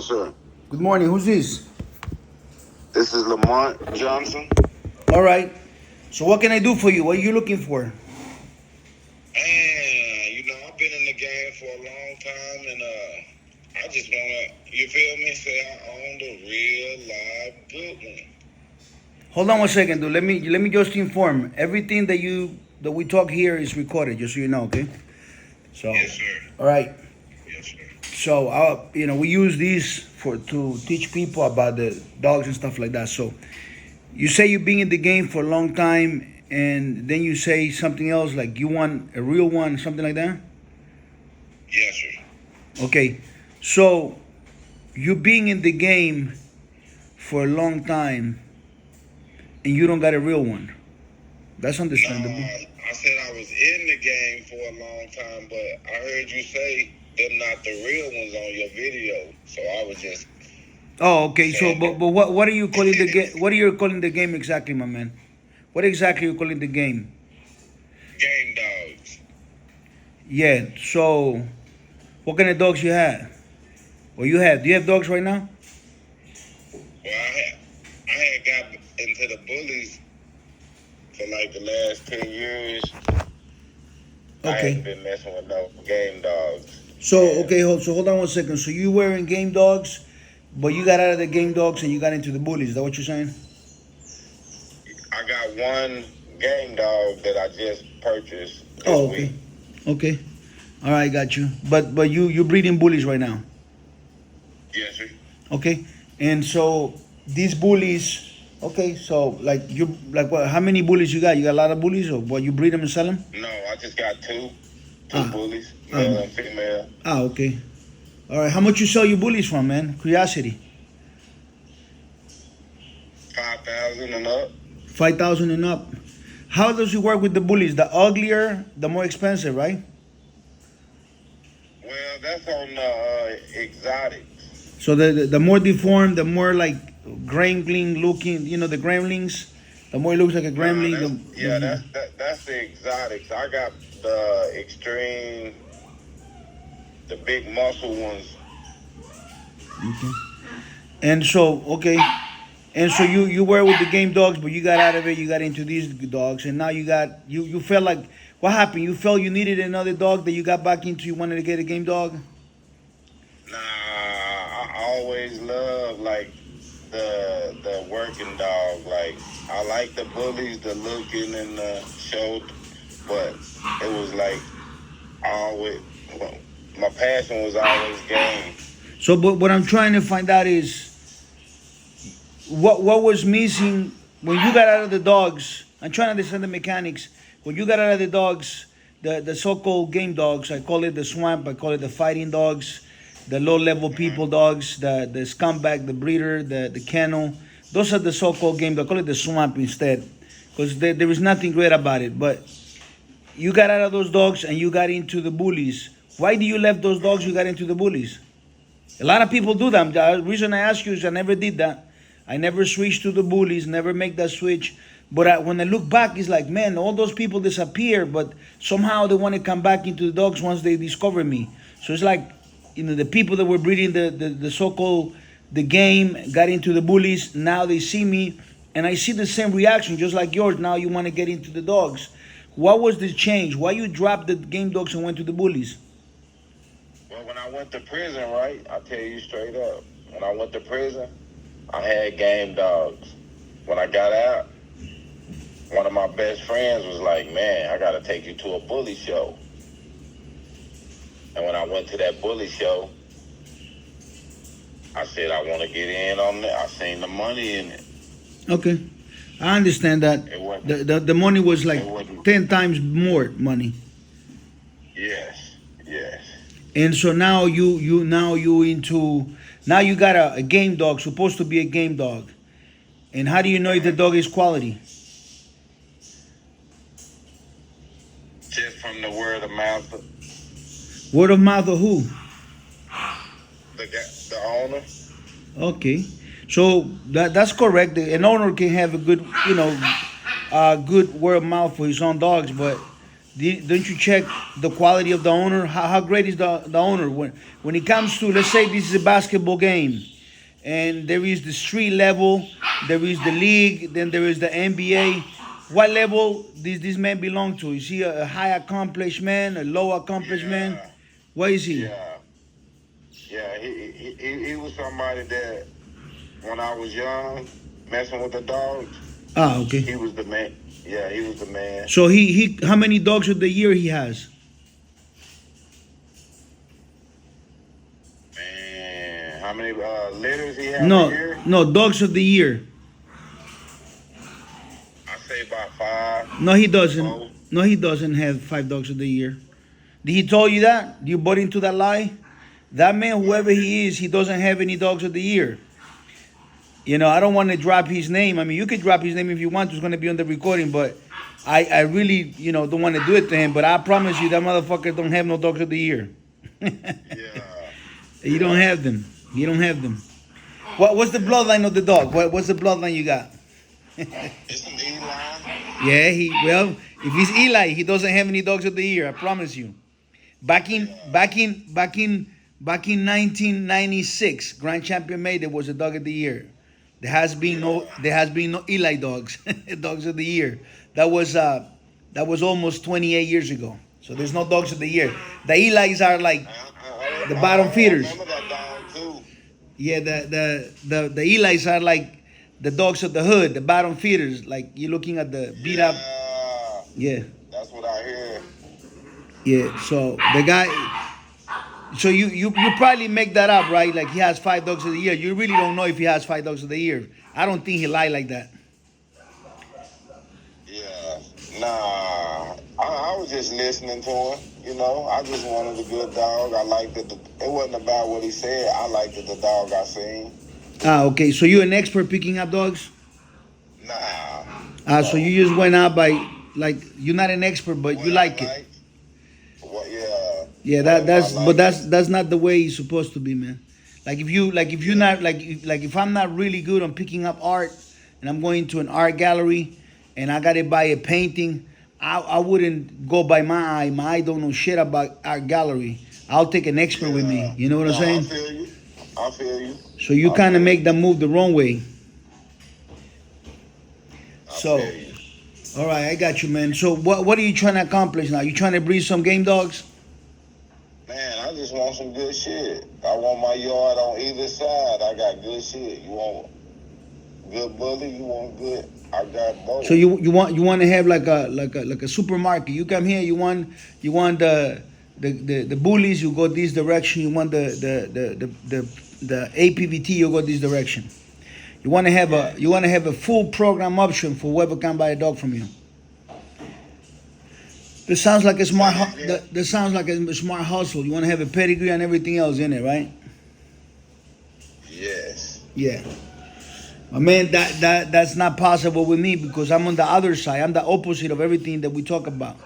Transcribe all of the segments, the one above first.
Sir. Good morning. Who's this? This is Lamont Johnson. All right. So what can I do for you? What are you looking for? And I've been in the game for a long time, and I just wanna, you feel me? Say I own the real live good one. Hold on one second, dude. Let me just inform. Everything that we talk here is recorded, just so you know, okay? So. Yes, sir. All right. Yes, sir. So we use these to teach people about the dogs and stuff like that. So you say you've been in the game for a long time, and then you say something else like you want a real one, something like that. Yes, sir. Okay. So you being in the game for a long time, and you don't got a real one. That's understandable. I said I was in the game for a long time, but I heard you say they're not the real ones on your video, so I was just. Oh, okay. So, but what are you calling the game? What are you calling the game exactly, my man? What exactly are you calling the game? Game dogs. Yeah. So, what kind of dogs you have? Or you have? Do you have dogs right now? Well, I had got into the bullies for like the last 10 years. I Okay. haven't been messing with no game dogs. So, okay, hold on one second. So you were in game dogs, but you got out of the game dogs and you got into the bullies. Is that what you're saying? I got one game dog that I just purchased this Oh, okay. week. Okay. All right, got you. But you're breeding bullies right now. Yes, sir. Okay. And so these bullies. Okay, so what? How many bullies you got? You got a lot of bullies, or what? You breed them and sell them? No, I just got two bullies, Ah. male and female. Ah, okay. All right. How much you sell your bullies from, man? Curiosity. 5,000 and up. 5,000 and up. How does it work with the bullies? The uglier, the more expensive, right? Well, that's on the exotics. So the more deformed, the more like gremlin looking. You know the gremlins. The more it looks like a gremlin. That's the exotics. I got the extreme, the big muscle ones. Okay. And so you were with the game dogs, but you got out of it. You got into these dogs, and now you felt like what happened? You felt you needed another dog that you got back into. You wanted to get a game dog. Nah, I always loved like the working dog. Like I like the bullies, the looking and the show, but it was like my passion was always game. So, but what I'm trying to find out is what was missing when you got out of the dogs. I'm trying to understand the mechanics. When you got out of the dogs, the so-called game dogs, I call it the swamp, I call it the fighting dogs, the low-level people dogs, the scumbag, the breeder, the kennel. Those are the so-called game dogs. I call it the swamp instead, because there is nothing great about it. But you got out of those dogs and you got into the bullies. Why do you left those dogs? You got into the bullies. A lot of people do that. The reason I ask you is I never did that. I never switched to the bullies, never make that switch. But when I look back, it's like, man, all those people disappear, but somehow they want to come back into the dogs once they discover me. So it's like, the people that were breeding the so-called the game got into the bullies. Now they see me, and I see the same reaction, just like yours. Now you want to get into the dogs. What was the change? Why you dropped the game dogs and went to the bullies? Well, when I went to prison, right, I'll tell you straight up. When I went to prison, I had game dogs. When I got out, one of my best friends was like, man, I got to take you to a bully show. And when I went to that bully show, I said, I want to get in on it. I seen the money in it. Okay. I understand that. The money was like 10 times more money. Yes. And so now you got a game dog, supposed to be a game dog. And how do you know if the dog is quality? Just from the word of mouth. Word of mouth of who? The owner. Okay. So that's correct. An owner can have a good, good word of mouth for his own dogs, but Don't you check the quality of the owner? How great is the owner? When it comes to, let's say this is a basketball game, and there is the street level, there is the league, then there is the NBA. What level does this man belong to? Is he a high accomplished man, a low accomplished man? Yeah, What is he? yeah, yeah. He was somebody that when I was young, messing with the dogs, Ah, okay. he was the man. Yeah, he was the man. So he how many dogs of the year he has? Man, how many litters he have a No, year? no, dogs of the year. I say about 5. No, he doesn't. Oh, No, he doesn't have 5 dogs of the year. Did he told you that? You bought into that lie? That man, whoever he is, he doesn't have any dogs of the year. You know, I don't want to drop his name. I mean, you could drop his name if you want to. It's going to be on the recording, but I really, don't want to do it to him. But I promise you, that motherfucker don't have no dogs of the year. yeah. You don't have them. You don't have them. What's the bloodline of the dog? What's the bloodline you got? It's an Eli. Yeah, well, if he's Eli, he doesn't have any dogs of the year. I promise you. Back in 1996, Grand Champion made there was a dog of the year. There has been no Eli dogs, dogs of the year. That was almost 28 years ago. So there's no dogs of the year. The Elis are like the bottom feeders. I remember that dog too. Yeah, the Elis are like the dogs of the hood, the bottom feeders. Like you're looking at the beat up. Yeah, That's what I hear. yeah. So the guy. So you probably make that up, right? Like he has 5 dogs of the year. You really don't know if he has 5 dogs of the year. I don't think he lied like that. Yeah. Nah. I was just listening to him. I just wanted a good dog. I liked it. It wasn't about what he said. I liked it, the dog I seen. Ah, okay. So you're an expert picking up dogs? Nah. So you just went out by like you're not an expert, but What you I like it. liked, yeah. Yeah, that's not the way it's supposed to be, man. Like if you're not if I'm not really good on picking up art, and I'm going to an art gallery, and I gotta buy a painting, I wouldn't go by my eye. My eye don't know shit about art gallery. I'll take an expert with me. You know what I'm saying? I feel you. So you kind of make them move the wrong way. So, feel you. all right, I got you, man. So what are you trying to accomplish now? You trying to breed some game dogs? Man, I just want some good shit. I want my yard on either side. I got good shit. You want good bully? You want good? I got both. So you want to have like a supermarket. You come here, you want the bullies, you go this direction. You want the APBT, you go this direction. You want to have a full program option for whoever can buy a dog from you. This sounds like a smart. This sounds like a smart hustle. You want to have a pedigree and everything else in it, right? Yes. Yeah. I mean that's not possible with me because I'm on the other side. I'm the opposite of everything that we talk about.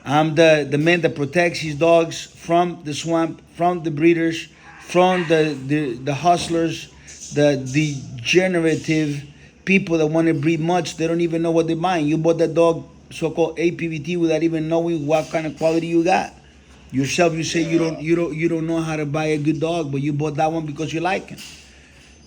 I'm the man that protects his dogs from the swamp, from the breeders, from the hustlers, the degenerative people that want to breed much. They don't even know what they're buying. You bought that dog, so-called APBT, without even knowing what kind of quality you got. Yourself, you say you don't know how to buy a good dog, but you bought that one because you like him.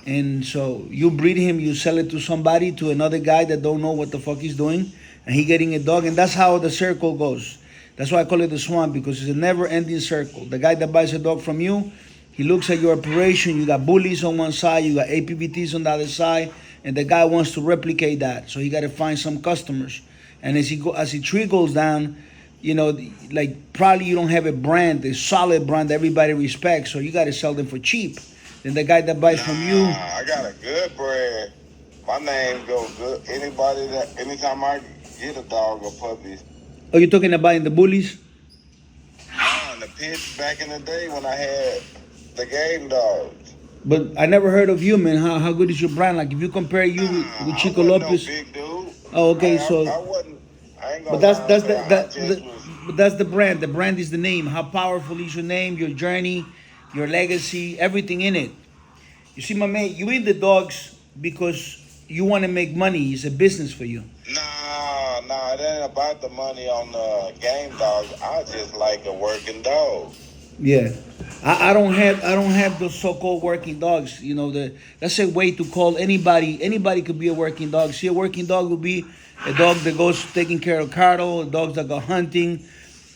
And so you breed him, you sell it to somebody, to another guy that don't know what the fuck he's doing, and he getting a dog, and that's how the circle goes. That's why I call it the swamp, because it's a never-ending circle. The guy that buys a dog from you, he looks at your operation. You got bullies on one side, you got APBTs on the other side, and the guy wants to replicate that. So he got to find some customers. And as the tree goes down, like probably you don't have a brand, a solid brand that everybody respects, so you got to sell them for cheap. Then the guy that buys from you, I got a good brand. My name goes good. Anytime I get a dog or puppy. oh, you're talking about in the bullies? The pits back in the day when I had the game dogs. But I never heard of you, man. How good is your brand? Like if you compare you with Chico Lopez. No big dude. Oh, okay, so. I ain't gonna But that's lie, but that's the brand. The brand is the name. How powerful is your name, your journey, your legacy, everything in it. You see, my man, you eat the dogs because you want to make money. It's a business for you. Nah, that ain't about the money on the game dogs. I just like a working dog. Yeah, I don't have those so-called working dogs. You know, that's a way to call anybody. Anybody could be a working dog. See, a working dog would be a dog that goes taking care of cattle, a dog that go hunting,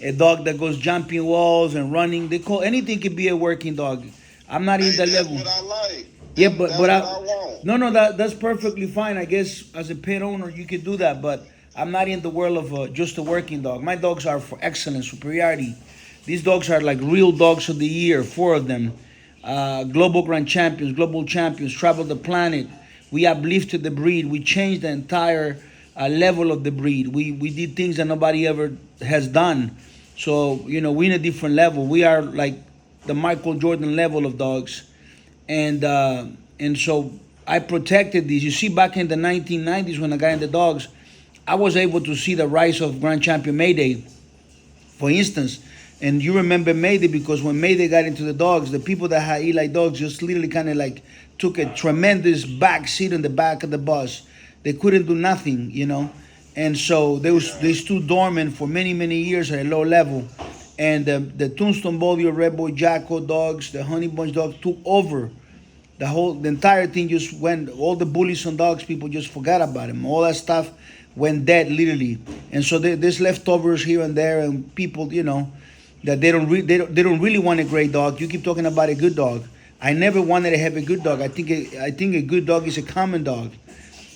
a dog that goes jumping walls and running. They call anything could be a working dog. I'm not in Hey, that that's level. what I like. Yeah, That's but that's what I I want. no, that's perfectly fine. I guess as a pet owner you could do that, but I'm not in the world of just a working dog. My dogs are for excellence, superiority. These dogs are like real dogs of the year, four of them, global grand champions, global champions, travel the planet. We uplifted the breed. We changed the entire level of the breed. We did things that nobody ever has done. So we're in a different level. We are like the Michael Jordan level of dogs, and so I protected these. You see, back in the 1990s when I got into dogs, I was able to see the rise of Grand Champion Mayday, for instance. And you remember Mayday because when Mayday got into the dogs, the people that had Eli dogs just literally kind of like took a tremendous back seat in the back of the bus. They couldn't do nothing. And so they stood dormant for many, many years at a low level. And the Tombstone Bolio, Red Boy Jacko dogs, the Honey Bunch dogs took over. The entire thing just went. All the bullies on dogs, people just forgot about them. All that stuff went dead literally. And so there's leftovers here and there, and people, that they don't really want a great dog. You keep talking about a good dog. I never wanted to have a good dog. I think a good dog is a common dog.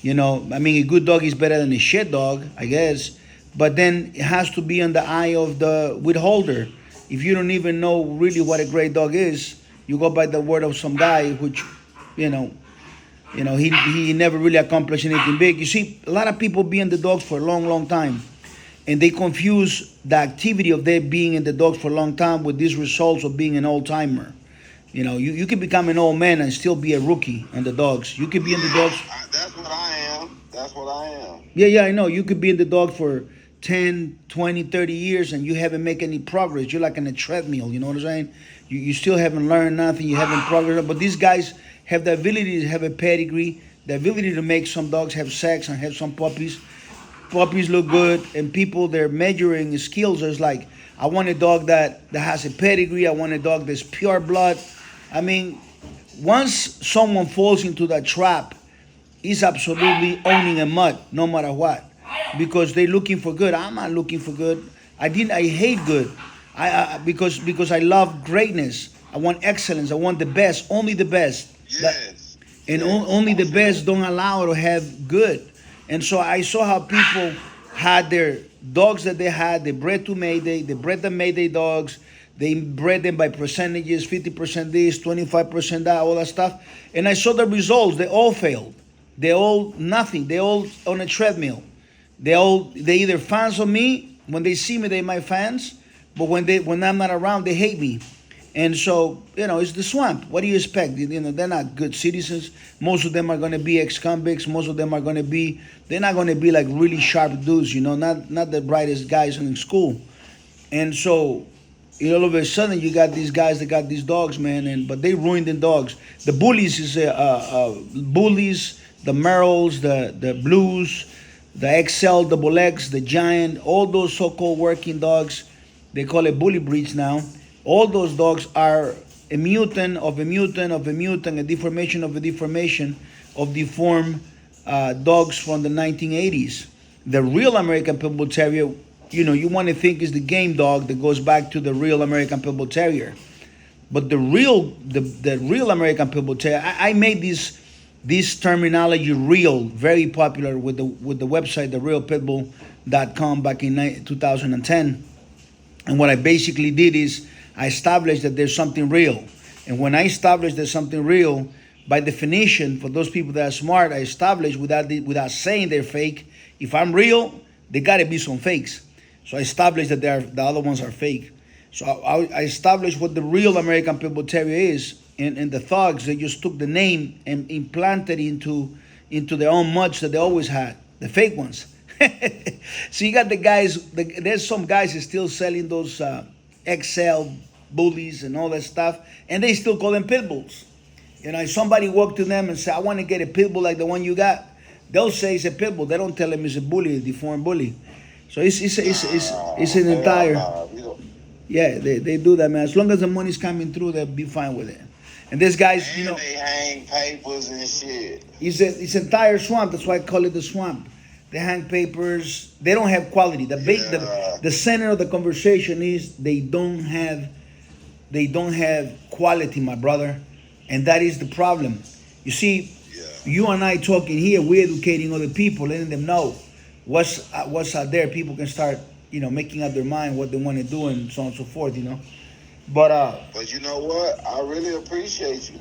I mean, a good dog is better than a shit dog, I guess. But then it has to be on the eye of the withholder. If you don't even know really what a great dog is, you go by the word of some guy, which, he never really accomplished anything big. You see, a lot of people be in the dogs for a long, long time, and they confuse the activity of their being in the dogs for a long time with these results of being an old timer. You can become an old man and still be a rookie in the dogs. You could be in the dogs. That's what I am. That's what I am. Yeah, I know. You could be in the dog for 10, 20, 30 years and you haven't made any progress. You're like on a treadmill, you know what I'm saying? You still haven't learned nothing. You haven't progressed. But these guys have the ability to have a pedigree, the ability to make some dogs have sex and have some puppies. Puppies look good, and people, they're measuring skills. It's like, I want a dog that has a pedigree. I want a dog that's pure blood. I mean, once someone falls into that trap, he's absolutely owning a mud, no matter what, because they're looking for good. I'm not looking for good. I hate good. Because I love greatness. I want excellence. I want the best, only the best. Yes. Only the best don't allow to have good. And so I saw how people had their dogs that they had. They bred to Mayday. They bred the Mayday dogs. They bred them by percentages, 50% this, 25% that, all that stuff. And I saw the results. They all failed. They all nothing. They all on a treadmill. They either fans of me. When they see me, they're my fans. But when I'm not around, they hate me. And so, it's the swamp. What do you expect? They're not good citizens. Most of them are going to be ex-convicts. Most of them are going to be, they're not going to be like really sharp dudes, not the brightest guys in school. And so, all of a sudden, you got these guys that got these dogs, man, but they ruined the dogs. The bullies is bullies, the Merrills, the Blues, the XL, Double X, the Giant, all those so-called working dogs. They call it bully breeds now. All those dogs are a mutant of a mutant of a mutant, a deformation of a deformation of deformed dogs from the 1980s. The real American Pitbull Terrier, you want to think is the game dog that goes back to the real American Pitbull Terrier. But the real American Pitbull Terrier, I made this terminology real, very popular with the website, therealpitbull.com, back in 2010. And what I basically did is I established that there's something real. And when I established there's something real, by definition, for those people that are smart, I established without saying they're fake. If I'm real, there got to be some fakes. So I established that the other ones are fake. So I established what the real American Pitbull Terrier is. And the thugs, they just took the name and implanted into their own muds that they always had, the fake ones. So you got the guys, there's some guys that still selling those XL bullies and all that stuff, and they still call them pit bulls. If somebody walk to them and say, I want to get a pit bull like the one you got, they'll say it's a pit bull. They don't tell him it's a bully, a deformed bully. So it's an Hell entire. nah. We don't. Yeah, they do that, man. As long as the money's coming through, they'll be fine with it. And this guy's, And they hang papers and shit. it's entire swamp. That's why I call it the swamp. They hang papers. They don't have quality. Yeah. The center of the conversation is they don't have quality, my brother, and that is the problem. You see, Yeah. you and I talking here, we're educating other people, letting them know what's out there. People can start, making up their mind what they want to do and so on and so forth. But But you know what? I really appreciate you.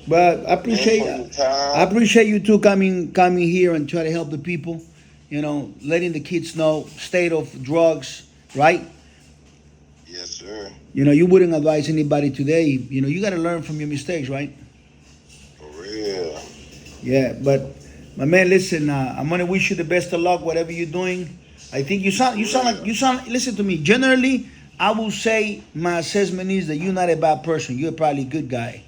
but I appreciate For your I time. appreciate you too coming here and try to help the people. Letting the kids know state of drugs, right? Yes, sir. You wouldn't advise anybody today. You got to learn from your mistakes, right? For real. Yeah, but my man, listen. I'm gonna wish you the best of luck, whatever you're doing. I think you sound. Listen to me. Generally, I will say my assessment is that you're not a bad person. You're probably a good guy,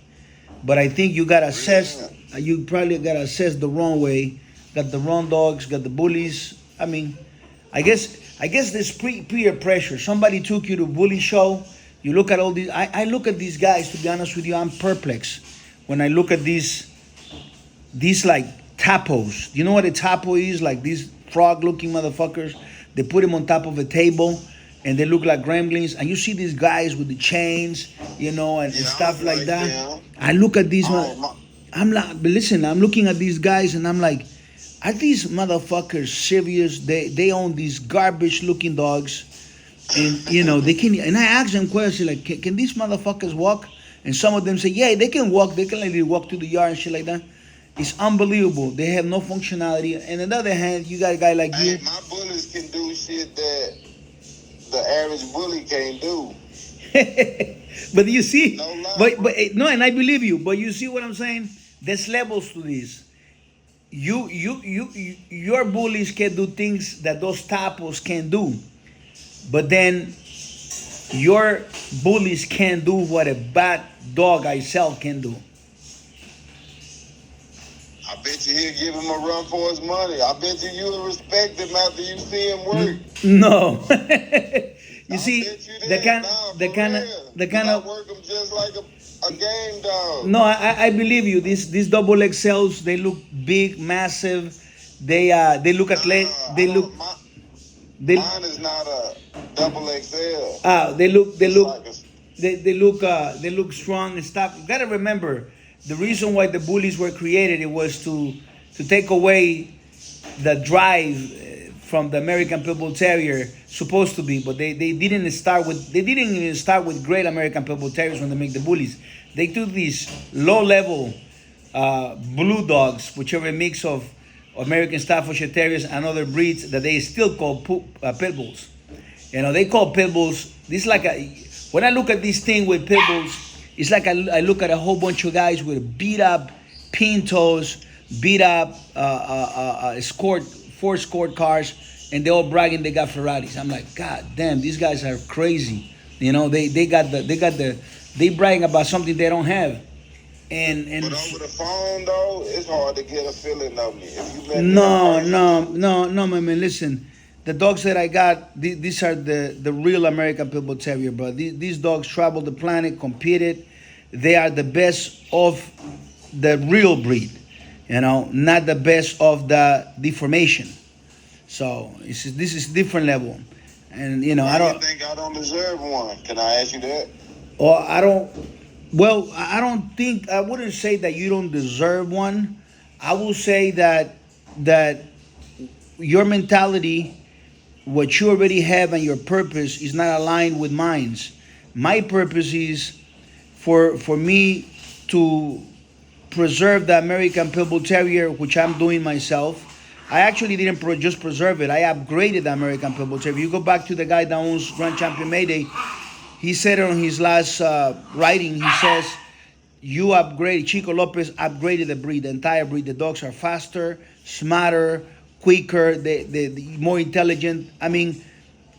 but I think you got assessed. You probably got assessed the wrong way. Got the wrong dogs. Got the bullies. I mean, I guess there's peer pressure. Somebody took you to bully show. You look at all these. I look at these guys. To be honest with you, I'm perplexed when I look at these like tapos. You know what a tapo is? Like these frog-looking motherfuckers. They put them on top of a table, and they look like gremlins. And you see these guys with the chains, and Yeah, stuff I'm like that. them. I look at these. Oh, my. I'm like, but listen. I'm looking at these guys, and I'm like, are these motherfuckers serious? They own these garbage-looking dogs, and they can. And I ask them questions like, can these motherfuckers walk? And some of them say, yeah, they can walk. They can literally walk through the yard and shit like that. It's unbelievable. They have no functionality. And on the other hand, you got a guy like you. Hey, my bullies can do shit that the average bully can't do. But you see, No lie. no, and I believe you. But you see what I'm saying? There's levels to this. Your bullies can do things that those tapos can do, but then your bullies can't do what a bad dog I sell can do. I bet you he'll give him a run for his money. I bet you'll respect him after you see him work. No, you I see bet you the did. kind, Nah, the for kind real. of, the kind I of. work him just like a game dog. No, I believe you. These double XLs, they look big, massive. They look athletic. They look. They Mine is not a double XL. they look. They It's look. like They look strong and stuff. You gotta remember, the reason why the bullies were created, it was to take away the drive from the American Pitbull Terrier, supposed to be, but they didn't even start with great American Pitbull Terriers when they make the bullies. They took these low level blue dogs, which are a mix of American Staffordshire Terriers and other breeds that they still call pit bulls. They call pit bulls. This is like when I look at this thing with pit bulls, it's like I look at a whole bunch of guys with beat up Pintos, beat up four escort cars, and they're all bragging they got Ferraris. I'm like, God damn, these guys are crazy. They bragging about something they don't have. And But over the phone though, it's hard to get a feeling of me. If you let me no, my man. Listen, the dogs that I got, these are the real American Pitbull Terrier, bro. These dogs travel the planet, competed. They are the best of the real breed, not the best of the deformation. So this is different level, and Why I do you don't. think I don't deserve one? Can I ask you that? Or I don't. Well, I don't think I wouldn't say that you don't deserve one. I will say that your mentality, what you already have, and your purpose is not aligned with mine's. My purpose is for me to preserve the American Pitbull Terrier, which I'm doing myself. I actually didn't just preserve it. I upgraded the American Pitbull Terrier. You go back to the guy that owns Grand Champion Mayday. He said it on his last writing. He says, you upgraded, Chico Lopez upgraded the breed, the entire breed. The dogs are faster, smarter, quicker, they more intelligent. I mean,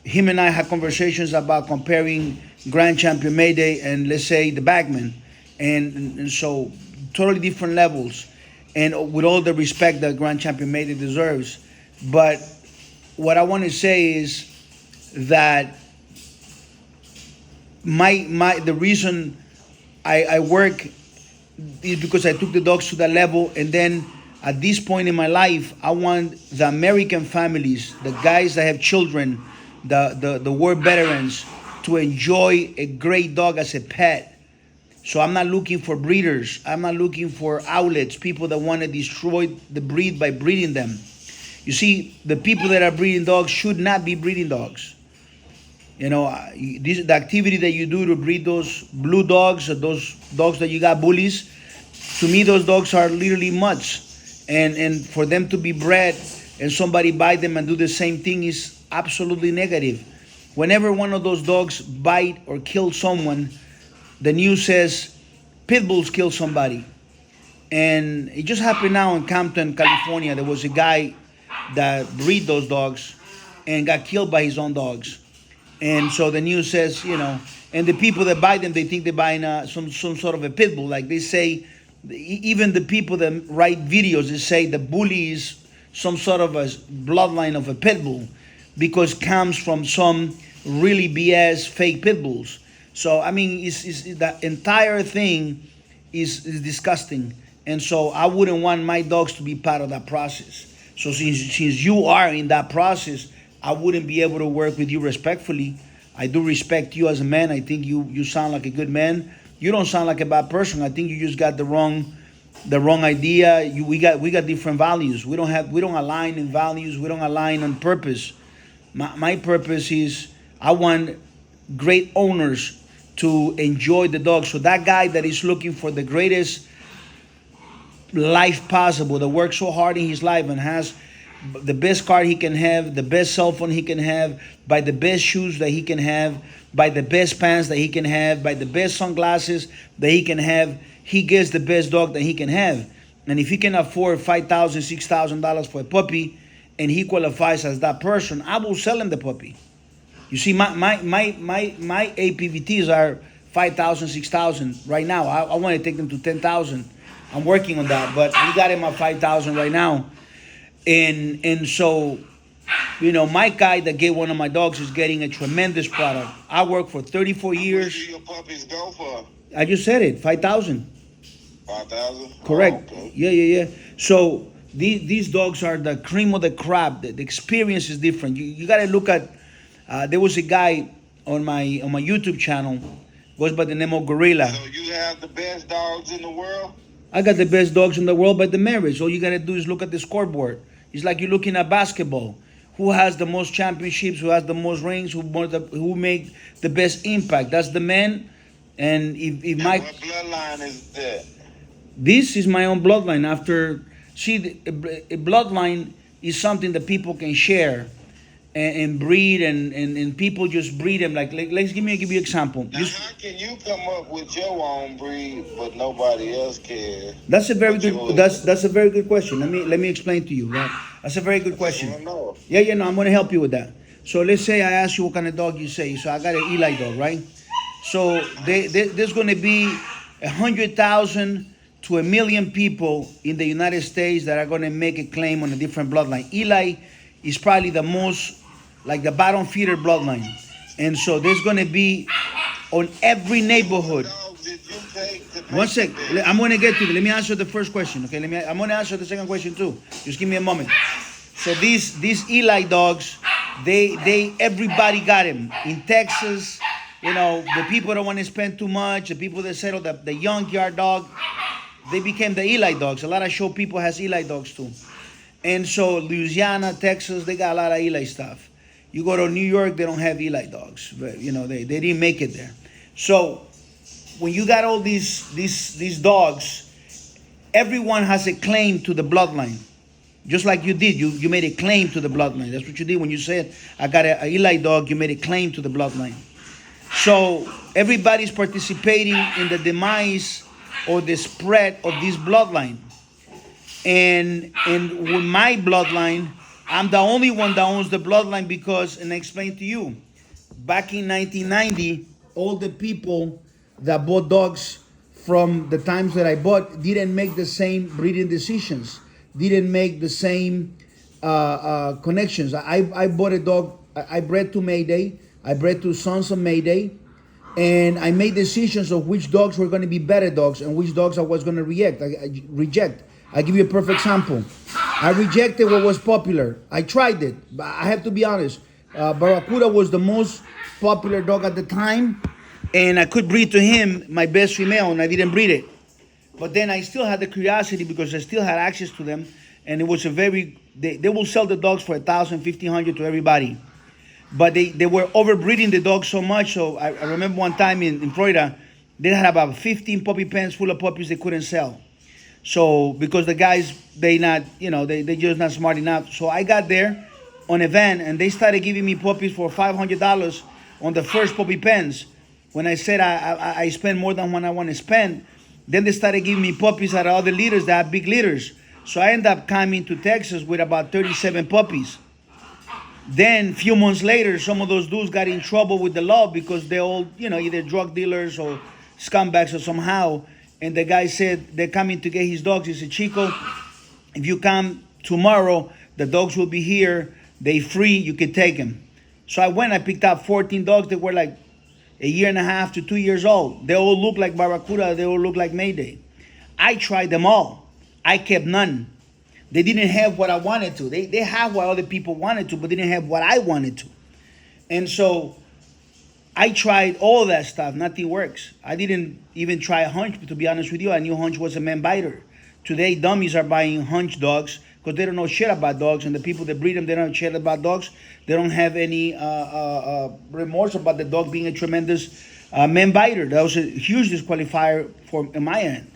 him and I had conversations about comparing Grand Champion Mayday and, let's say, the Bagman. And so, totally different levels. And with all the respect that Grand Champion Mayday deserves. But what I want to say is that the reason I work is because I took the dogs to that level, and then at this point in my life, I want the American families, the guys that have children, the war veterans, to enjoy a great dog as a pet. So I'm not looking for breeders. I'm not looking for outlets, people that want to destroy the breed by breeding them. You see, the people that are breeding dogs should not be breeding dogs. You know, the activity that you do to breed those blue dogs, or those dogs that you got bullies, to me, those dogs are literally mutts. And for them to be bred and somebody buy them and do the same thing is absolutely negative. Whenever one of those dogs bite or kill someone, the news says Pitbulls kill somebody. And it just happened now in Compton, California. There was a guy that breed those dogs and got killed by his own dogs. And so the news says, you know, and the people that buy them, they think they're buying some sort of a pit bull. Like they say, even the people that write videos, they say the bully is some sort of a bloodline of a pit bull because it comes from some really BS fake pit bulls. So, I mean, it's the entire thing is disgusting. And so I wouldn't want my dogs to be part of that process. So since you are in that process, I wouldn't be able to work with you respectfully. I do respect you as a man. I think you sound like a good man. You don't sound like a bad person. I think you just got the wrong idea. We got different values. We don't align in values. We don't align on purpose. My purpose is I want great owners to enjoy the dog. So that guy that is looking for the greatest life possible, that works so hard in his life and has the best car he can have, the best cell phone he can have, buy the best shoes that he can have, buy the best pants that he can have, buy the best sunglasses that he can have, he gets the best dog that he can have. And if he can afford $5,000, $6,000 for a puppy, and he qualifies as that person, I will sell him the puppy. You see, my APBTs are 5,000, 6,000 right now. I want to take them to 10,000. I'm working on that, but we got him at 5,000 right now. And so, you know, my guy that gave one of my dogs is getting a tremendous product. I worked for 34 years. What do your puppies go for? I just said it, 5,000. 5,000? Correct. Oh, okay. Yeah. So these dogs are the cream of the crop. The experience is different. You got to look at. There was a guy on my YouTube channel, goes by the name of Gorilla. So you have the best dogs in the world? I got the best dogs in the world by the marriage. All you got to do is look at the scoreboard. It's like you're looking at basketball. Who has the most championships? Who has the most rings? Who make the best impact? That's the man. And if my what bloodline is that? This is my own bloodline. A bloodline is something that people can share and breed, and people just breed them. Like let's give you an example. Now, how can you come up with your own breed, but nobody else can? That's a very good. That's a very good question. Let me explain to you. Right? That's a very good question. Yeah. No, I'm going to help you with that. So let's say I ask you what kind of dog you say. So I got an Eli dog, right? So there's going to be 100,000 to 1 million people in the United States that are going to make a claim on a different bloodline. Eli is probably the most, like the bottom feeder bloodline. And so there's going to be on every neighborhood. One sec. I'm going to get to it. Let me answer the first question. Okay. I'm going to answer the second question too. Just give me a moment. So these Eli dogs, they everybody got him in Texas. You know, the people don't want to spend too much. The people that settle the junkyard dog, they became the Eli dogs. A lot of show people has Eli dogs too. And so Louisiana, Texas, they got a lot of Eli stuff. You go to New York, they don't have Eli dogs. But, you know, they didn't make it there. So when you got all these dogs, everyone has a claim to the bloodline. Just like you did. You made a claim to the bloodline. That's what you did when you said, I got an Eli dog. You made a claim to the bloodline. So everybody's participating in the demise or the spread of this bloodline. And with my bloodline, I'm the only one that owns the bloodline because, and I explained to you, back in 1990, all the people that bought dogs from the times that I bought didn't make the same breeding decisions, didn't make the same connections. I bought a dog. I bred to Mayday. I bred to Sons of Mayday, and I made decisions of which dogs were going to be better dogs and which dogs I was going to reject. I give you a perfect example. I rejected what was popular. I tried it, but I have to be honest. Barracuda was the most popular dog at the time, and I could breed to him my best female, and I didn't breed it. But then I still had the curiosity because I still had access to them, and it was a very they will sell the dogs for $1,000, $1,500 to everybody. But they were overbreeding the dogs so much. So I remember one time in Florida, they had about 15 puppy pens full of puppies they couldn't sell. So because the guys they just not smart enough. So I got there on a van and they started giving me puppies for $500 on the first puppy pens. When I said I spend more than what I want to spend, then they started giving me puppies at other litters that have big litters. So I ended up coming to Texas with about 37 puppies. Then a few months later, some of those dudes got in trouble with the law because they're all, either drug dealers or scumbags or somehow. And the guy said they're coming to get his dogs. He said, Chico, if you come tomorrow, the dogs will be here. They free. You can take them. So I went. I picked up 14 dogs that were like a year and a half to 2 years old. They all look like Barracuda. They all look like Mayday. I tried them all. I kept none. They didn't have what I wanted to. They have what other people wanted to, but they didn't have what I wanted to. And so I tried all that stuff. Nothing works. I didn't even try Hunch, but to be honest with you, I knew Hunch was a man biter. Today, dummies are buying Hunch dogs because they don't know shit about dogs, and the people that breed them, they don't know shit about dogs. They don't have any remorse about the dog being a tremendous man biter. That was a huge disqualifier in my end.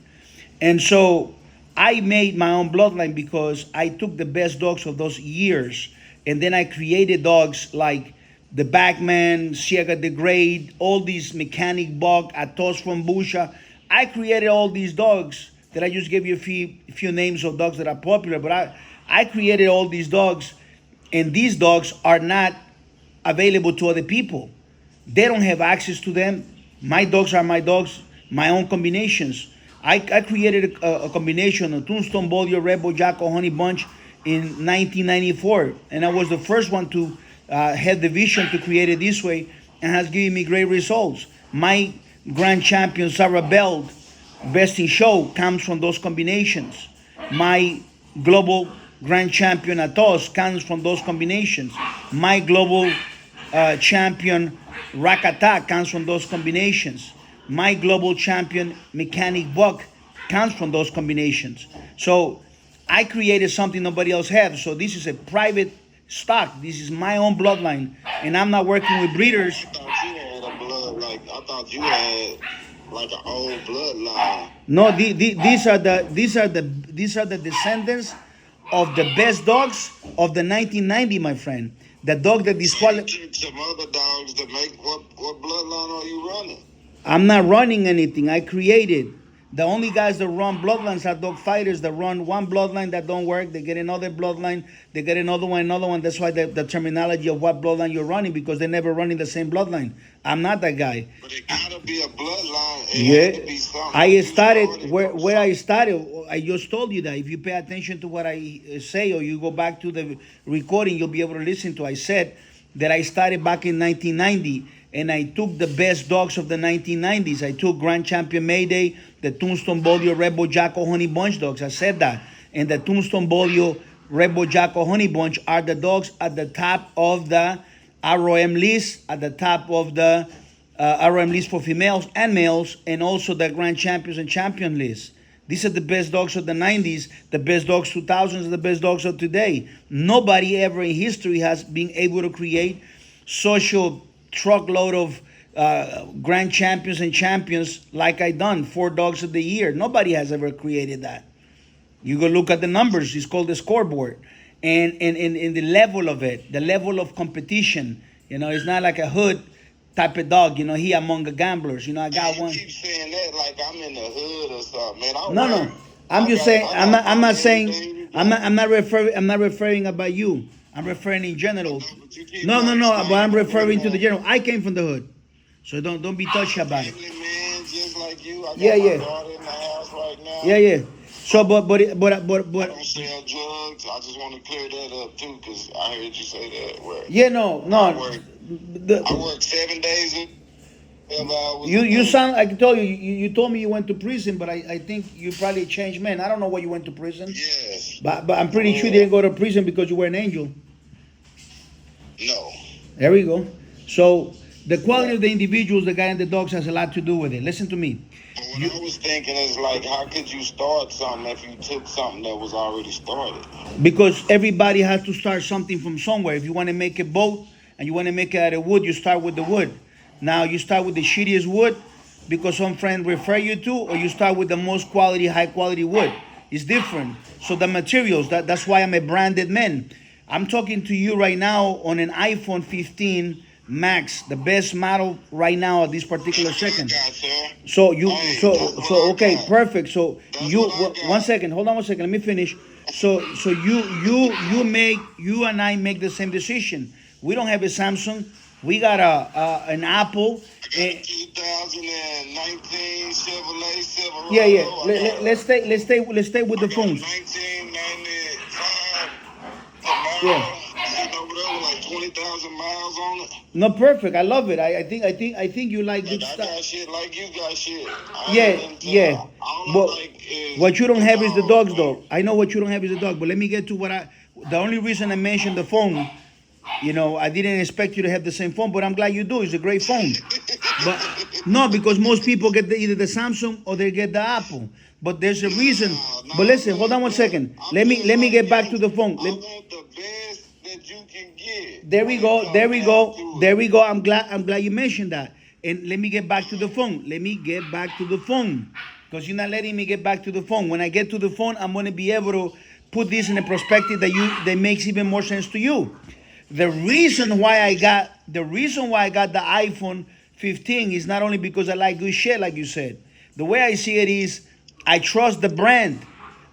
And so I made my own bloodline because I took the best dogs of those years, and then I created dogs like the Backman, Ciega the Great, all these Mechanic Buck, Atos from Busha. I created all these dogs that I just gave you a few names of dogs that are popular, but I created all these dogs, and these dogs are not available to other people. They don't have access to them. My dogs are my dogs, my own combinations. I created a combination of Tombstone, Bolio, Rebel, Jacko, Honey Bunch in 1994. And I was the first one to have the vision to create it this way and has given me great results. My grand champion, Sarah Bell, Best in Show, comes from those combinations. My global grand champion, Atos, comes from those combinations. My global champion, Rakata, comes from those combinations. My global champion, Mechanic Buck, comes from those combinations. So I created something nobody else has. So this is a private stock. This is my own bloodline, and I'm not working with breeders. I thought you had like an old bloodline. No, these are the descendants of the best dogs of the 1990, my friend. The dog that disqualified. Some other dogs that make what bloodline are you running? I'm not running anything. I created. The only guys that run bloodlines are dog fighters that run one bloodline that don't work. They get another bloodline. They get another one. That's why the terminology of what bloodline you're running, because they're never running the same bloodline. I'm not that guy. But it gotta be a bloodline. I started where I started. I just told you that if you pay attention to what I say, or you go back to the recording, you'll be able to listen to. I said that I started back in 1990. And I took the best dogs of the 1990s. I took Grand Champion Mayday, the Tombstone Bolio, Rebel, Jacko, Honey Bunch dogs. I said that. And the Tombstone Bolio, Rebel, Jacko, Honey Bunch are the dogs at the top of the ROM list, at the top of the ROM list for females and males, and also the Grand Champions and Champion list. These are the best dogs of the 90s, the best dogs 2000s, the best dogs of today. Nobody ever in history has been able to create social truckload of grand champions and champions like I done, 4 dogs of the year. Nobody has ever created that. You go look at the numbers. It's called the scoreboard. And the level of it, the level of competition, it's not like a hood type of dog. He among the gamblers. I got one. You keep saying that like I'm in the hood or something, man. No. I'm just saying. I'm not saying. I'm not referring about you. I'm referring in general. No. But I'm referring to the general. I came from the hood, so don't be touchy about it. Man, just like you. I got Yeah. my daughter in the house right now. Yeah. So, I don't sell drugs. I just want to clear that up too, because I heard you say that. Where yeah, no, I no. work, I The, work 7 days, 12 hours you a you day. sound, I can tell you, you told me you went to prison, but I think you probably a changed man. I don't know why you went to prison, Yes. but I'm pretty sure you didn't go to prison because you were an angel. No. There we go. So the quality Yeah. of the individuals, the guy and the dogs has a lot to do with it. Listen to me. But what I was thinking is like, how could you start something if you took something that was already started? Because everybody has to start something from somewhere. If you want to make a boat and you want to make it out of wood, you start with the wood. Now you start with the shittiest wood because some friend refer you to, or you start with the most quality, high quality wood. It's different. So the materials, that's why I'm a branded man. I'm talking to you right now on an iPhone 15 Max, the best model right now at this particular That's what I second. got, sir. So you Hey, that's what I okay, got. perfect. So That's you what I one got. second, hold on one second, let me finish. So you and I make the same decision. We don't have a Samsung. We got a an Apple. I got a 2019 Chevrolet Yeah, yeah. Silverado. I got Let's stay with I the got a phones. 1995 Yeah. Camaro sitting over there with like 20,000 miles on it. No, perfect. I love it. I think you like Like good I stuff. got shit like you got shit. I Yeah, ain't into yeah. all I But like is what you don't the have is the dogs, dogs, man. though. I know what you don't have is the dog. But let me get to what I. The only reason I mentioned the phone, I didn't expect you to have the same phone, but I'm glad you do. It's a great phone. But no, because most people get either the Samsung or they get the Apple. But there's a reason. But listen, hold on one Look, second. I'm Let me just like get back you. to the phone. I want the best that you can get There we when it go. There comes we down go. to There it. we go. I'm glad you mentioned that. And let me get back to the phone. Let me get back to the phone. Because you're not letting me get back to the phone. When I get to the phone, I'm gonna be able to put this in a perspective that makes even more sense to you. The reason why I got the iPhone 15 is not only because I like good shit, like you said. The way I see it is, I trust the brand.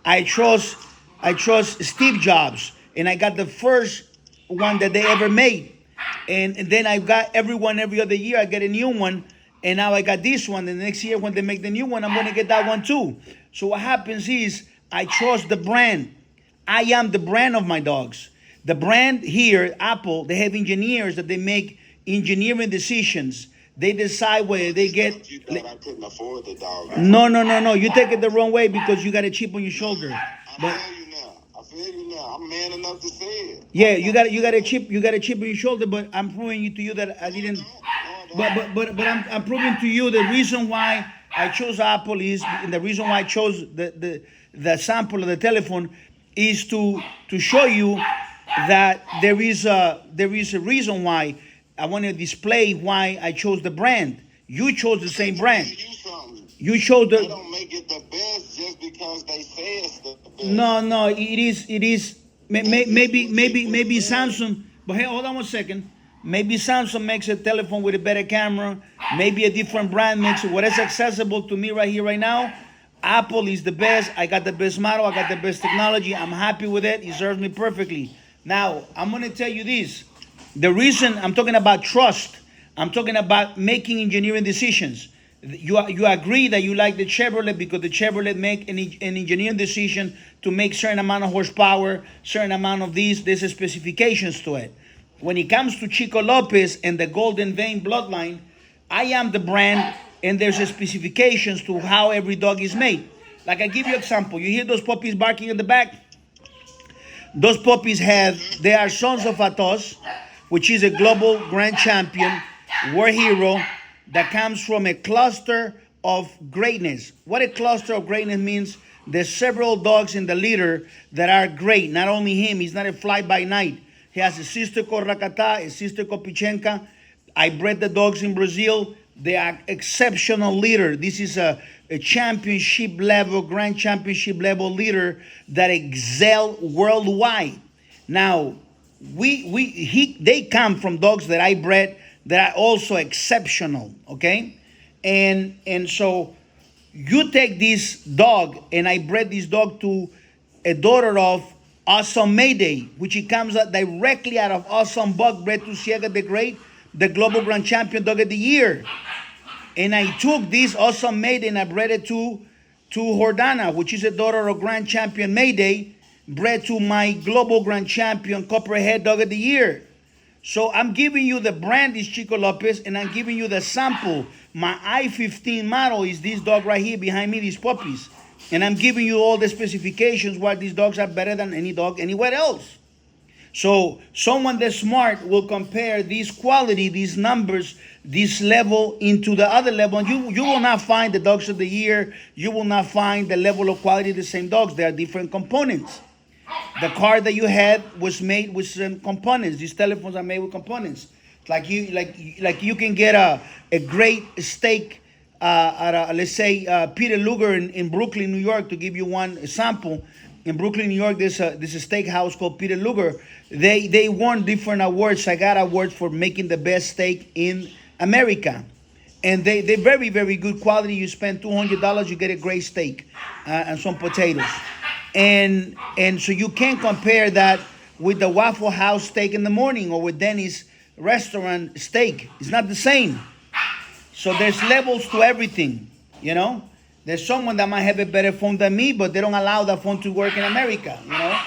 I trust I trust Steve Jobs, and I got the first one that they ever made, and then I got everyone every other year. I get a new one, and now I got this one. And the next year when they make the new one, I'm gonna get that one too. So what happens is I trust the brand. I am the brand of my dogs. The brand here, Apple, they have engineers that they make engineering decisions. They decide whether they get. You thought I couldn't afford the dog. No, no, no, no. You take it the wrong way because you got a chip on your shoulder. I But feel you now. I feel you now. I'm man enough to say it. yeah, you got a chip on your shoulder. But I'm proving to you that I didn't. No, I don't. But I'm proving to you the reason why I chose Apple is, and the reason why I chose the sample of the telephone is to show you that there is a reason why I want to display why I chose the brand. You chose the same brand. You something. You chose They the. don't make it the best just because they say it's the best. No, it is. Maybe Samsung. But hey, hold on one second. Maybe Samsung makes a telephone with a better camera. Maybe a different brand makes it. What is accessible to me right here, right now? Apple is the best. I got the best model. I got the best technology. I'm happy with it. It serves me perfectly. Now, I'm gonna tell you this. The reason I'm talking about trust, I'm talking about making engineering decisions. You agree that you like the Chevrolet because the Chevrolet make an engineering decision to make certain amount of horsepower, certain amount of these. There's specifications to it. When it comes to Chico Lopez and the Golden Vein bloodline, I am the brand, and there's specifications to how every dog is made. Like I give you example. You hear those puppies barking in the back? Those puppies they are sons of Atos, which is a global grand champion, war hero, that comes from a cluster of greatness. What a cluster of greatness means, there's several dogs in the litter that are great. Not only him, he's not a fly by night. He has a sister called Rakata, a sister called Pichenka. I bred the dogs in Brazil. They are exceptional leader. This is a championship level, grand championship level leader that excel worldwide. Now, they come from dogs that I bred that are also exceptional. Okay, and so you take this dog, and I bred this dog to a daughter of Awesome Mayday, which it comes out directly out of Awesome Buck, bred to Ciega the Great, the global grand champion dog of the year. And I took this Awesome Mayday and I bred it to Jordana, which is a daughter of Grand Champion Mayday, bred to my global Grand Champion Copperhead Dog of the Year. So I'm giving you the brand is Chico Lopez, and I'm giving you the sample. My I-15 model is this dog right here behind me, these puppies. And I'm giving you all the specifications why these dogs are better than any dog anywhere else. So someone that's smart will compare this quality, these numbers, this level into the other level. And you will not find the dogs of the year. You will not find the level of quality of the same dogs. They are different components. The car that you had was made with some components. These telephones are made with components. Like you can get a great steak at let's say Peter Luger in Brooklyn, New York, to give you one sample. In Brooklyn, New York, there's a steakhouse called Peter Luger. They won different awards. I got awards for making the best steak in America. And they're very, very good quality. You spend $200, you get a great steak and some potatoes. And so you can't compare that with the Waffle House steak in the morning or with Denny's restaurant steak. It's not the same. So there's levels to everything, you know. There's someone that might have a better phone than me, but they don't allow that phone to work in America, you know.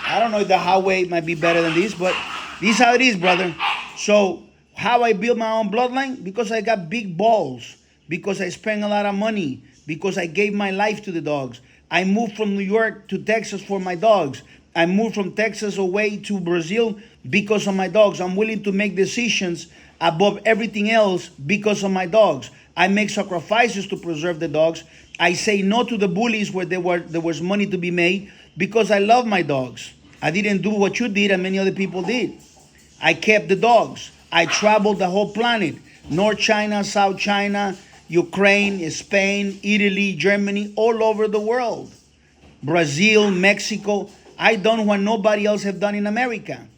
I don't know if the Huawei might be better than this, but this is how it is, brother. So how I build my own bloodline? Because I got big balls, because I spent a lot of money, because I gave my life to the dogs. I moved from New York to Texas for my dogs. I moved from Texas away to Brazil because of my dogs. I'm willing to make decisions above everything else because of my dogs. I make sacrifices to preserve the dogs. I say no to the bullies where there was money to be made because I love my dogs. I didn't do what you did and many other people did. I kept the dogs. I traveled the whole planet. North China, South China, Ukraine, Spain, Italy, Germany, all over the world. Brazil, Mexico. I done what nobody else have done in America.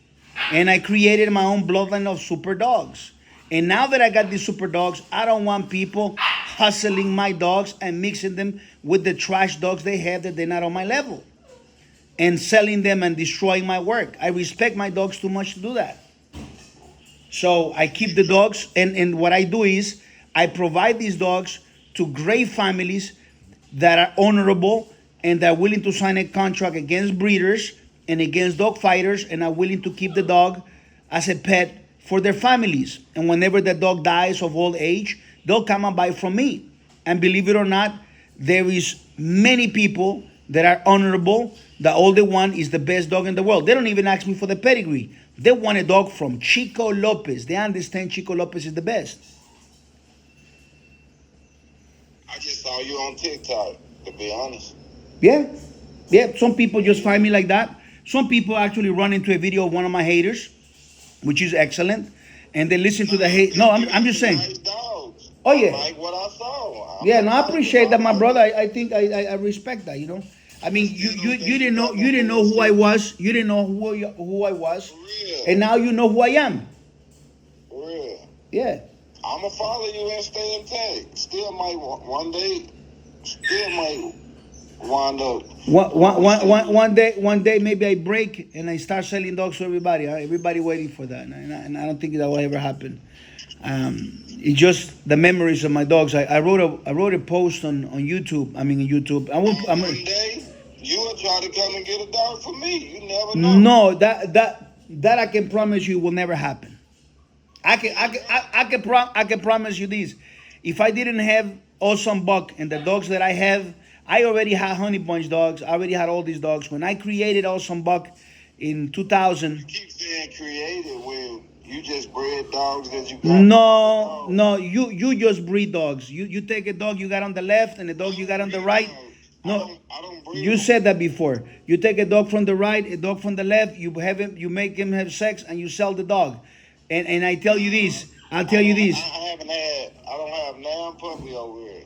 And I created my own bloodline of super dogs. And now that I got these super dogs, I don't want people hustling my dogs and mixing them with the trash dogs they have that they're not on my level. And selling them and destroying my work. I respect my dogs too much to do that. So I keep the dogs, and what I do is I provide these dogs to great families that are honorable and that are willing to sign a contract against breeders and against dog fighters and are willing to keep the dog as a pet for their families. And whenever the dog dies of old age, they'll come and buy from me. And believe it or not, there is many people that are honorable. The older one is the best dog in the world. They don't even ask me for the pedigree. They want a dog from Chico Lopez. They understand Chico Lopez is the best. I just saw you on TikTok, to be honest. Yeah. Some people just find me like that. Some people actually run into a video of one of my haters, which is excellent, and they listen to the hate. No, I'm just saying. Nice dogs. Oh yeah. Like what I saw. Yeah, no, I appreciate that, my brother. I think I respect that. You know, I mean, you didn't know who I was. You didn't know who I was, and now you know who I am. For real. Yeah. I'ma follow you and stay in touch. Still might one day. Still might wind up. One day, maybe I break and I start selling dogs to everybody. Everybody waiting for that, and I don't think that will ever happen. It's just the memories of my dogs. I wrote a post on YouTube. I mean, on YouTube. One day you will try to come and get a dog for me. You never know. No, that I can promise you will never happen. I can promise you this. If I didn't have Awesome Buck and the dogs that I have, I already had Honey Bunch dogs. I already had all these dogs. When I created Awesome Buck in 2000. You keep saying created when you just bred dogs that you got. No, you just breed dogs. You take a dog you got on the left and a dog you got on the right. No, I don't breed. You said that before. You take a dog from the right, a dog from the left. You make him have sex, and you sell the dog. And I tell you this. I'll tell you this. I don't have nan puppy over here.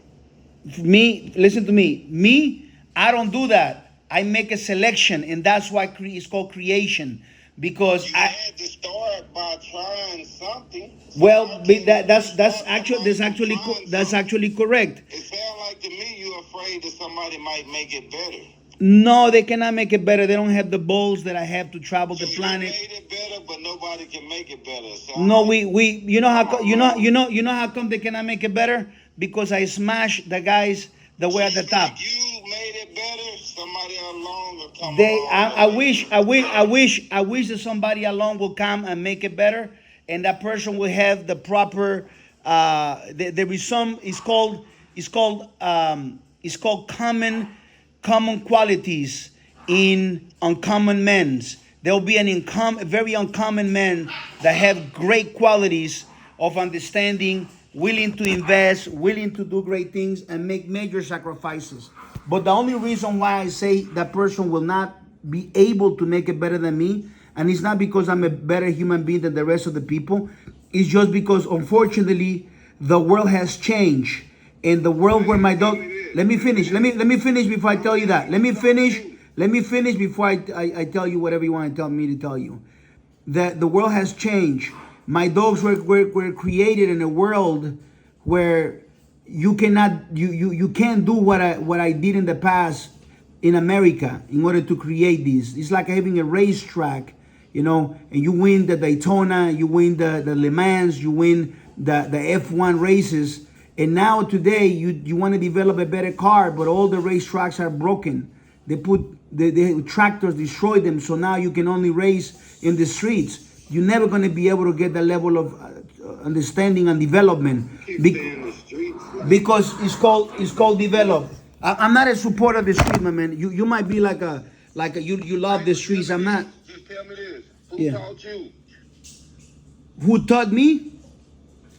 Me, listen to me. Me, I don't do that. I make a selection, and that's why it's called creation. Because you had to start by trying something. Well, that's actually correct. It sounds like to me you're afraid that somebody might make it better. No, they cannot make it better. They don't have the balls that I have to travel the planet. You made it better, but nobody can make it better. So no, you know how come they cannot make it better? Because I smash the guys that were at the top. You get better, somebody along will come They, along I and make wish, it I wish, I better. wish, I wish that somebody along will come and make it better, and that person will have the proper. There is some. It's called common qualities in uncommon men's. There will be a very uncommon men that have great qualities of understanding, willing to invest, willing to do great things, and make major sacrifices. But the only reason why I say that person will not be able to make it better than me, and it's not because I'm a better human being than the rest of the people, it's just because unfortunately the world has changed. In the world where my dog, let me finish. Let me finish before I tell you that. Let me finish. Let me finish before I tell you whatever you want to tell me to tell you. That the world has changed. My dogs were created in a world where you can't do what I did in the past in America in order to create these. It's like having a racetrack, and you win the Daytona, you win the Le Mans, you win the F1 races. And now today you want to develop a better car, but all the racetracks are broken. They put the tractors destroy them, so now you can only race in the streets. You're never going to be able to get the level of understanding and development because it's called develop. I'm not a supporter of the street, my man. You might be like a you love the streets. I'm not. Just tell me this. Who Yeah. taught you? Who taught me?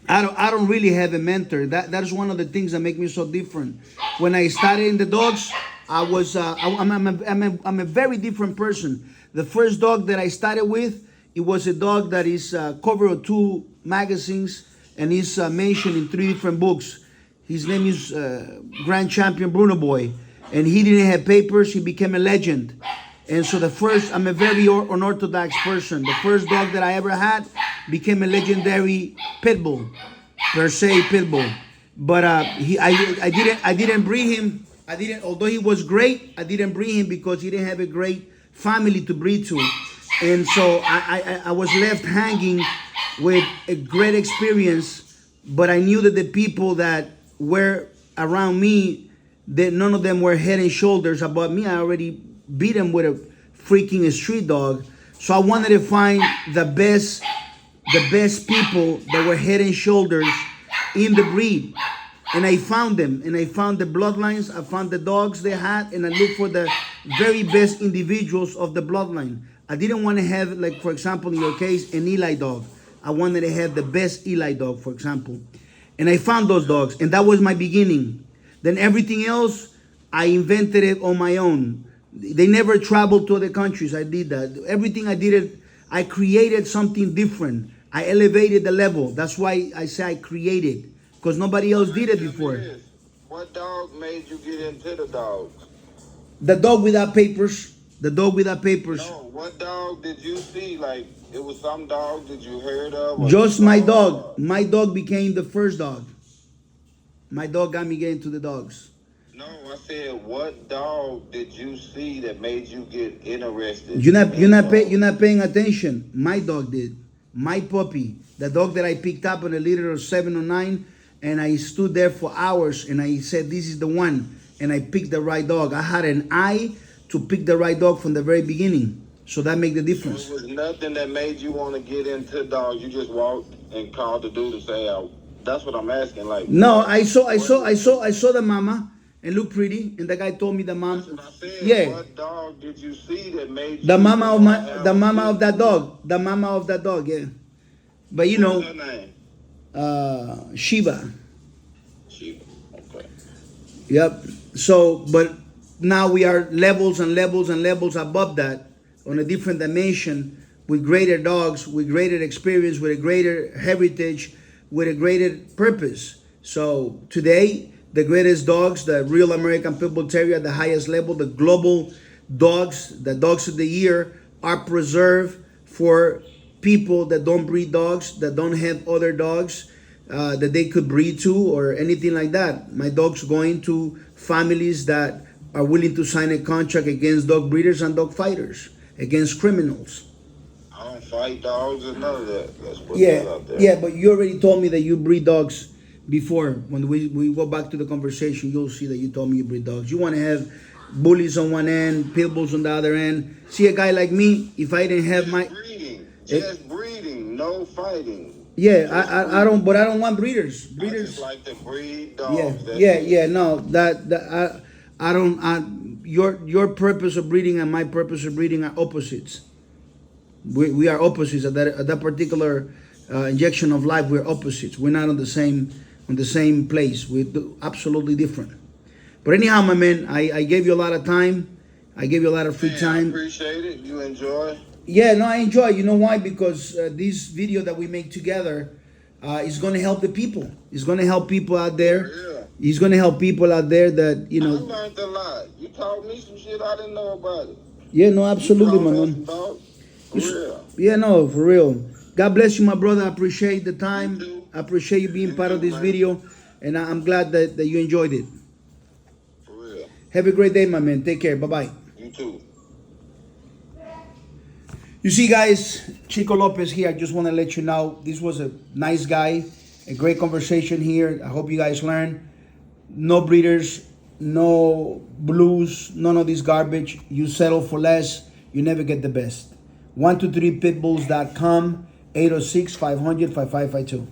I don't really have a mentor. That is one of the things that make me so different. When I started in the dogs, I'm a very different person. The first dog that I started with, it was a dog that is cover of 2 magazines and is mentioned in 3 different books. His name is Grand Champion Bruno Boy, and he didn't have papers. He became a legend. And so I'm a very unorthodox person. The first dog that I ever had became a legendary Pitbull, per se Pitbull. But I didn't breed him. Although he was great, I didn't breed him because he didn't have a great family to breed to. And so I was left hanging with a great experience, but I knew that the people that were around me, that none of them were head and shoulders above me. I already beat them with a freaking street dog. So I wanted to find the best people that were head and shoulders in the breed. And I found them, and I found the bloodlines, I found the dogs they had, and I looked for the very best individuals of the bloodline. I didn't want to have, like, for example, in your case, an Eli dog. I wanted to have the best Eli dog, for example. And I found those dogs, and that was my beginning. Then everything else, I invented it on my own. They never traveled to other countries. I did that. Everything I did, I created something different. I elevated the level. That's why I say I created, because nobody else did it before. What dog made you get into the dogs? The dog without papers. The dog without papers. No, what dog did you see? Like, it was some dog that you heard of? Or Just you my saw? dog. My dog became the first dog. My dog got me getting to the dogs. No, I said, what dog did you see that made you get interested? You're not paying attention. My dog did. My puppy, the dog that I picked up on a litter of 7 or 9, and I stood there for hours, and I said, this is the one, and I picked the right dog. I had an eye to pick the right dog from the very beginning, so that made the difference. So it was nothing that made you want to get into dogs. You just walked and called the dude and say, that's what I'm asking. Like, no, I saw the mama. And looked pretty, and the guy told me the mom. That's what I said. Yeah. What dog did you see that made you? The mama of that dog. The mama of that dog, yeah. But you know, what's her name? Shiva. Chico. Okay. Yep. So, but now we are levels and levels and levels above that, on a different dimension, with greater dogs, with greater experience, with a greater heritage, with a greater purpose. So today, the greatest dogs, the Real American Pitbull Terrier at the highest level, the global dogs, the dogs of the year, are preserved for people that don't breed dogs, that don't have other dogs that they could breed to or anything like that. My dogs going to families that are willing to sign a contract against dog breeders and dog fighters, against criminals. I don't fight dogs or none of that. Let's put that out there. Yeah, but you already told me that you breed dogs before. When we go back to the conversation, you'll see that you told me you breed dogs. You want to have bullies on one end, pitbulls on the other end. See, a guy like me, if I didn't have my just breeding, no fighting. yeah, I don't, but I don't want breeders. I Breeders, just like to breed dogs. no, I don't. Your purpose of breeding and my purpose of breeding are opposites. We are opposites at that particular injection of life. We're opposites. We're not on the same place. We're absolutely different. But anyhow, my man, I gave you a lot of time. I gave you a lot of free time. I appreciate it. You enjoy? Yeah, no, I enjoy. You know why? Because this video that we make together is going to help the people. It's going to help people out there. Yeah. He's going to help people out there that, you know. I learned a lot. You taught me some shit I didn't know about it. Yeah, no, absolutely, my man. For real. Yeah, no, for real. God bless you, my brother. I appreciate the time. I appreciate you being part of this video. And I'm glad that you enjoyed it. For real. Have a great day, my man. Take care. Bye-bye. You too. You see, guys, Chico Lopez here. I just want to let you know this was a nice guy, a great conversation here. I hope you guys learned. No breeders, no blues, none of this garbage. You settle for less, you never get the best. 123pitbulls.com, 806-500-5552.